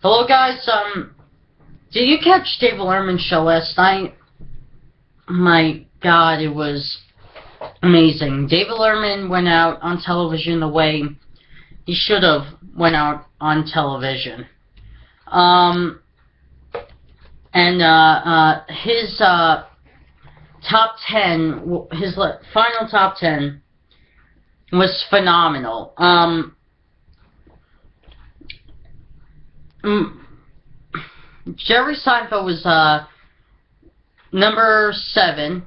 Hello guys, did you catch David Letterman's show last night? My god, it was amazing. David Letterman went out on television the way he should have went out on television. His top 10, his final top 10 was phenomenal. Jerry Seinfeld was number 7.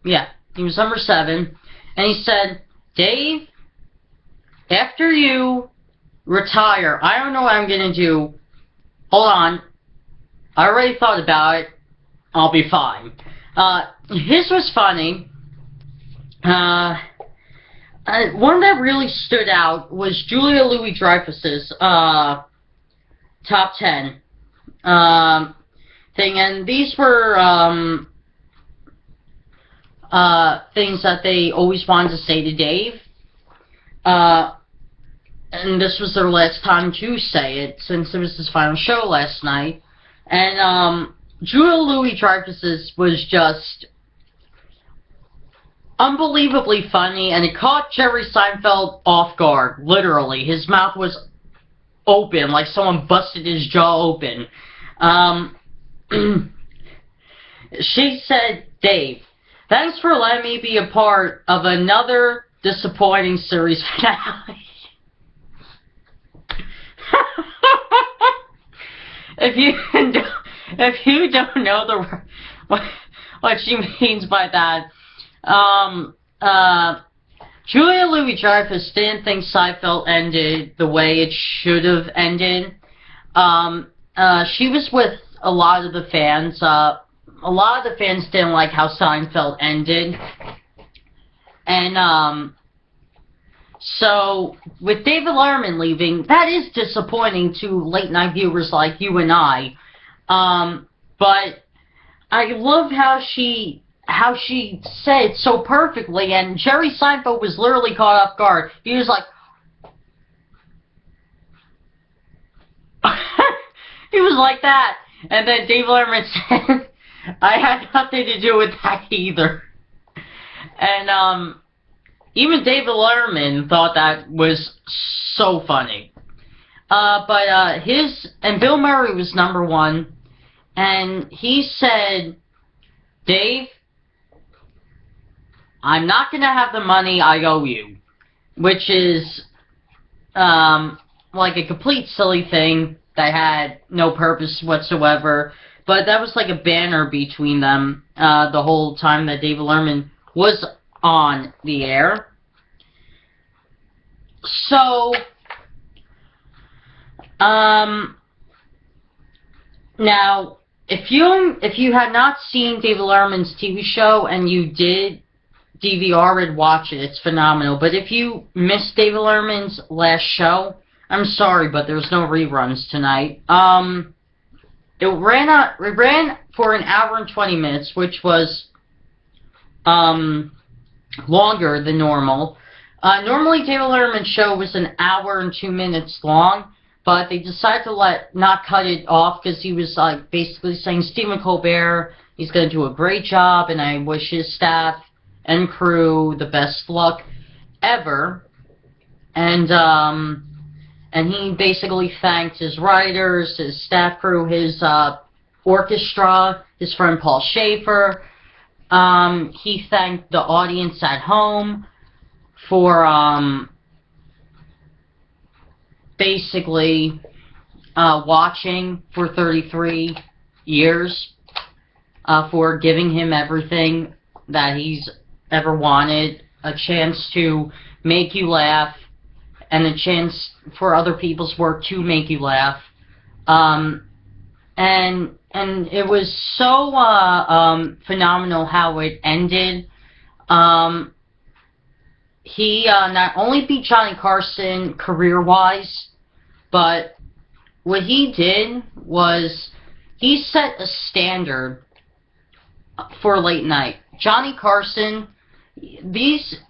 Yeah, he was number 7. And he said, Dave, after you retire, I don't know what I'm going to do. Hold on. I already thought about it. I'll be fine. His was funny. One that really stood out was Julia Louis-Dreyfus's top 10 thing, and these were things that they always wanted to say to Dave, and this was their last time to say it since it was his final show last night. And Julia Louis-Dreyfus's was just unbelievably funny, and it caught Jerry Seinfeld off guard, literally. His mouth was open, like someone busted his jaw open. She said, Dave, thanks for letting me be a part of another disappointing series finale. If you don't know what she means by that, Julia Louis-Dreyfus didn't think Seinfeld ended the way it should have ended. She was with a lot of the fans. A lot of the fans didn't like how Seinfeld ended. And, so, with David Letterman leaving, that is disappointing to late-night viewers like you and I. But I love how she said it so perfectly, and Jerry Seinfeld was literally caught off guard. He was like, he was like that, and then David Letterman said, I had nothing to do with that either. And, even David Letterman thought that was so funny. And Bill Murray was number 1, and he said, Dave, I'm not going to have the money I owe you, which is, like a complete silly thing that had no purpose whatsoever, but that was like a banner between them, the whole time that David Letterman was on the air. So, now, if you had not seen David Letterman's TV show and you did DVR it, watch it. It's phenomenal. But if you missed David Letterman's last show, I'm sorry, but there's no reruns tonight. It ran for an hour and 20 minutes, which was longer than normal. Normally, David Letterman's show was an hour and 2 minutes long, but they decided to not cut it off because he was basically saying Stephen Colbert, he's going to do a great job, and I wish his staff and crew the best luck ever. And he basically thanked his writers, his staff crew, his orchestra, his friend Paul Schaefer. He thanked the audience at home for basically watching for 33 years, for giving him everything that he's ever wanted, a chance to make you laugh, and a chance for other people's work to make you laugh. And it was so phenomenal how it ended. He not only beat Johnny Carson career-wise, but what he did was he set a standard for late night. Johnny Carson,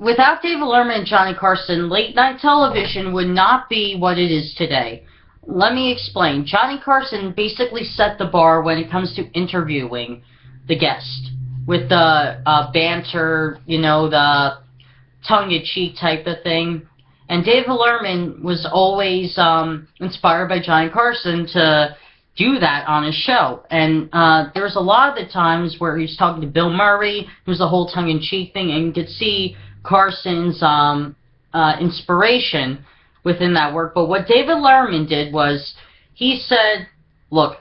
without David Letterman and Johnny Carson, late night television would not be what it is today. let me explain. Johnny Carson basically set the bar when it comes to interviewing the guest with the banter, you know, the tongue-in-cheek type of thing. And David Letterman was always inspired by Johnny Carson to do that on his show. And there was a lot of the times where he was talking to Bill Murray. It was the whole tongue-in-cheek thing, and you could see Carson's inspiration within that work. But what David Letterman did was he said, look,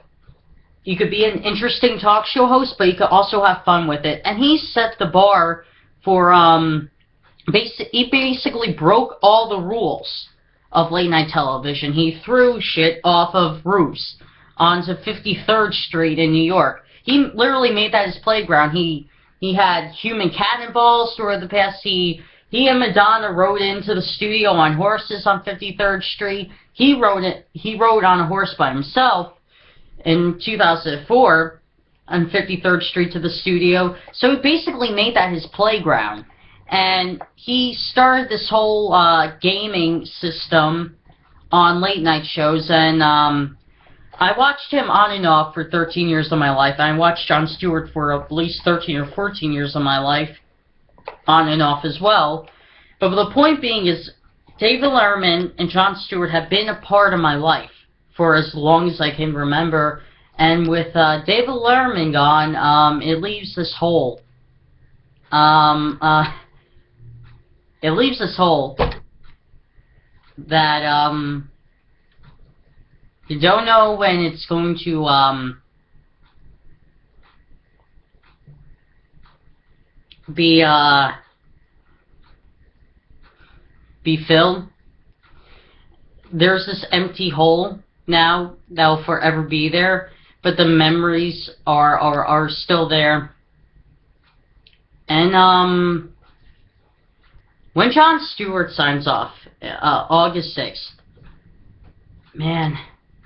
you could be an interesting talk show host, but you could also have fun with it. And he set the bar for, he basically broke all the rules of late night television. He threw shit off of roofs onto 53rd Street in New York. He literally made that his playground. He had human cannonballs through the past. He and Madonna rode into the studio on horses on 53rd Street. He rode on a horse by himself in 2004 on 53rd Street to the studio. So he basically made that his playground. And he started this whole gaming system on late night shows. And I watched him on and off for 13 years of my life. I watched Jon Stewart for at least 13 or 14 years of my life, on and off as well. But the point being is, David Letterman and Jon Stewart have been a part of my life for as long as I can remember. And with David Letterman gone, it leaves this hole. It leaves this hole that you don't know when it's going to be filled. There's this empty hole now that will forever be there, but the memories are still there. And when Jon Stewart signs off, August 6th, man,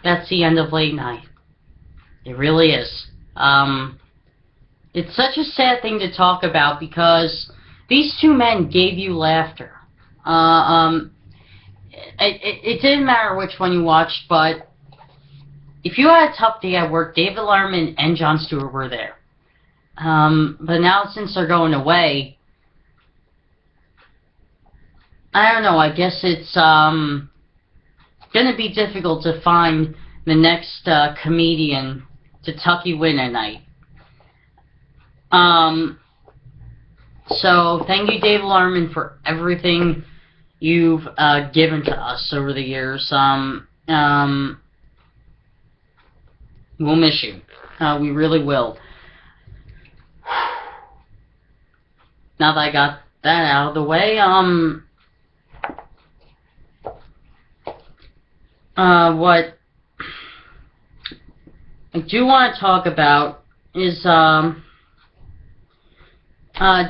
that's the end of late night. It really is. It's such a sad thing to talk about because these two men gave you laughter. It didn't matter which one you watched, but if you had a tough day at work, David Letterman and Jon Stewart were there. But now since they're going away, I don't know, I guess it's going to be difficult to find the next comedian to tuck you in at night. So thank you, David Letterman, for everything you've given to us over the years. We'll miss you. We really will. Now that I got that out of the way, what I do want to talk about is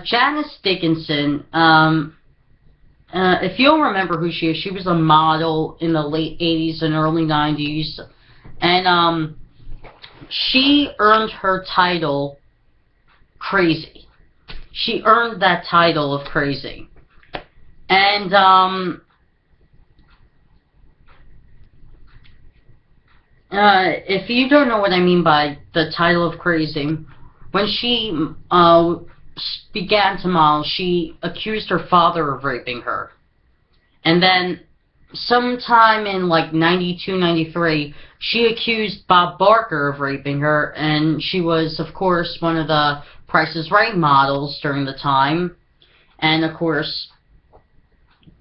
Janice Dickinson. If you'll remember who she is, she was a model in the late 80s and early 90s. And she earned her title Crazy. She earned that title of Crazy. And if you don't know what I mean by the title of Crazy, when she began to model, she accused her father of raping her. And then sometime in like 92, 93, she accused Bob Barker of raping her, and she was, of course, one of the Price is Right models during the time. And, of course,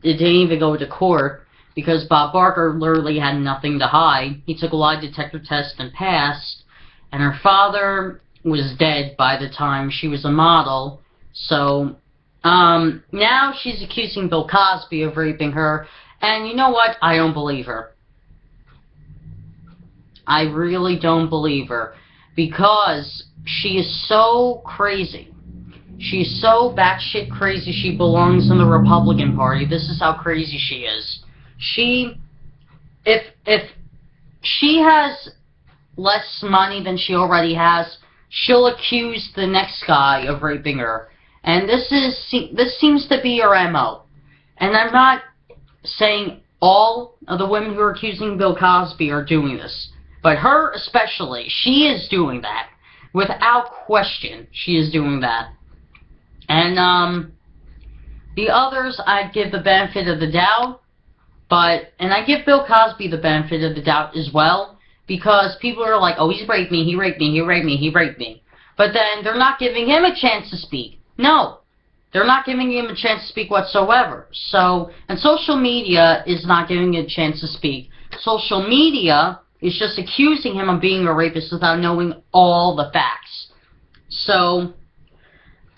it didn't even go to court because Bob Barker literally had nothing to hide. He took a lie detector test and passed, and her father was dead by the time she was a model. So now she's accusing Bill Cosby of raping her, and you know what? I don't believe her. I really don't believe her, because she is so crazy. She's so batshit crazy she belongs in the Republican Party. This is how crazy she is. If she has less money than she already has, she'll accuse the next guy of raping her. And this seems to be her MO. And I'm not saying all of the women who are accusing Bill Cosby are doing this. But her especially, she is doing that. Without question, she is doing that. And, the others, I'd give the benefit of the doubt. And I give Bill Cosby the benefit of the doubt as well. Because people are like, oh, he's raped me, he raped me, he raped me, he raped me. But then they're not giving him a chance to speak. No. They're not giving him a chance to speak whatsoever. So, and social media is not giving him a chance to speak. Social media is just accusing him of being a rapist without knowing all the facts. So,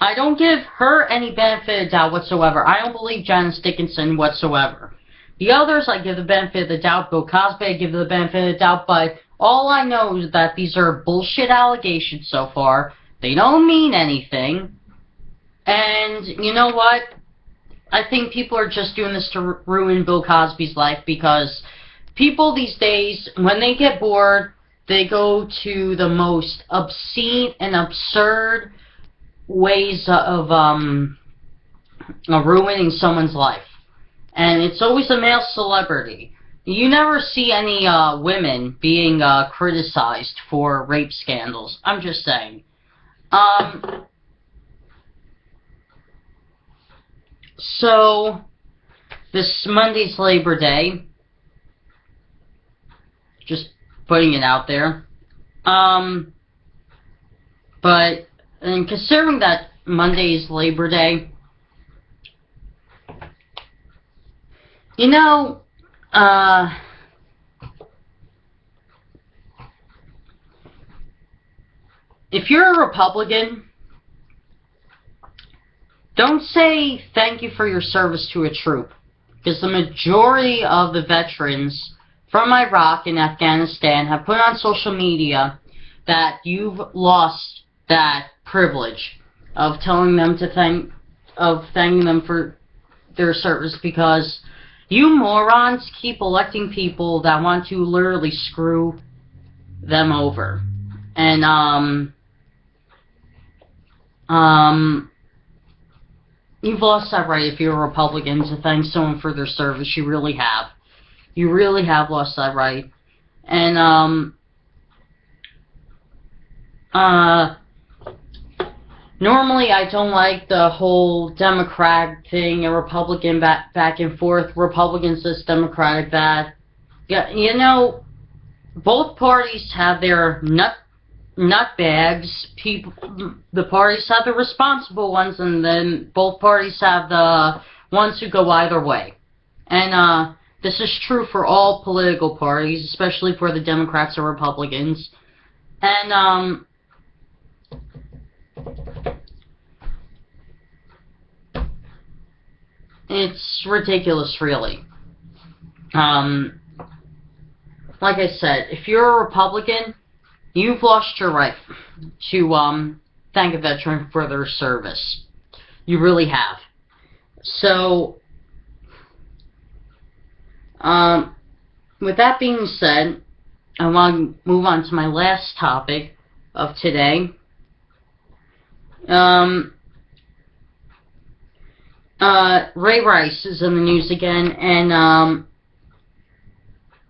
I don't give her any benefit of doubt whatsoever. I don't believe Janice Dickinson whatsoever. The others, I give the benefit of the doubt. Bill Cosby, I give the benefit of the doubt. But all I know is that these are bullshit allegations so far. They don't mean anything. And you know what? I think people are just doing this to ruin Bill Cosby's life, because people these days, when they get bored, they go to the most obscene and absurd ways of ruining someone's life. And it's always a male celebrity. You never see any women being criticized for rape scandals. I'm just saying. So, this Monday's Labor Day. Just putting it out there. But, and considering that Monday's Labor Day, you know, if you're a Republican, don't say thank you for your service to a troop, because the majority of the veterans from Iraq and Afghanistan have put on social media that you've lost that privilege of telling them to thanking them for their service, because you morons keep electing people that want to literally screw them over. And you've lost that right if you're a Republican to thank someone for their service. You really have. You really have lost that right. And, normally I don't like the whole Democrat thing, a Republican back and forth, Republicans this, Democratic that. Yeah, you know, both parties have their nutbags. The parties have the responsible ones, and then both parties have the ones who go either way. And this is true for all political parties, especially for the Democrats or Republicans. And it's ridiculous, really. Like I said, if you're a Republican, you've lost your right to thank a veteran for their service. You really have. So, with that being said, I want to move on to my last topic of today. Ray Rice is in the news again, and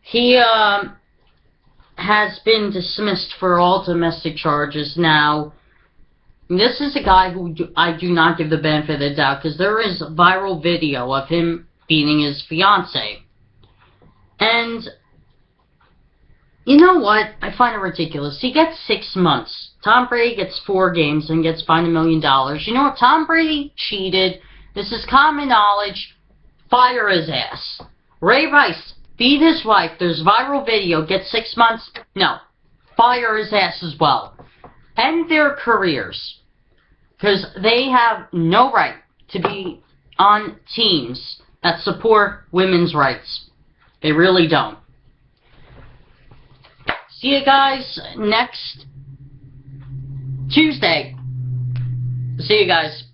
he has been dismissed for all domestic charges. Now, this is a guy who I do not give the benefit of the doubt, because there is a viral video of him beating his fiancée. And, you know what? I find it ridiculous. He gets 6 months. Tom Brady gets 4 games and gets fined $1 million. You know what? Tom Brady cheated. This is common knowledge. Fire his ass. Ray Rice beat his wife. There's viral video. Gets 6 months. No. Fire his ass as well. End their careers. Because they have no right to be on teams that support women's rights. They really don't. See you guys next Tuesday. See you guys.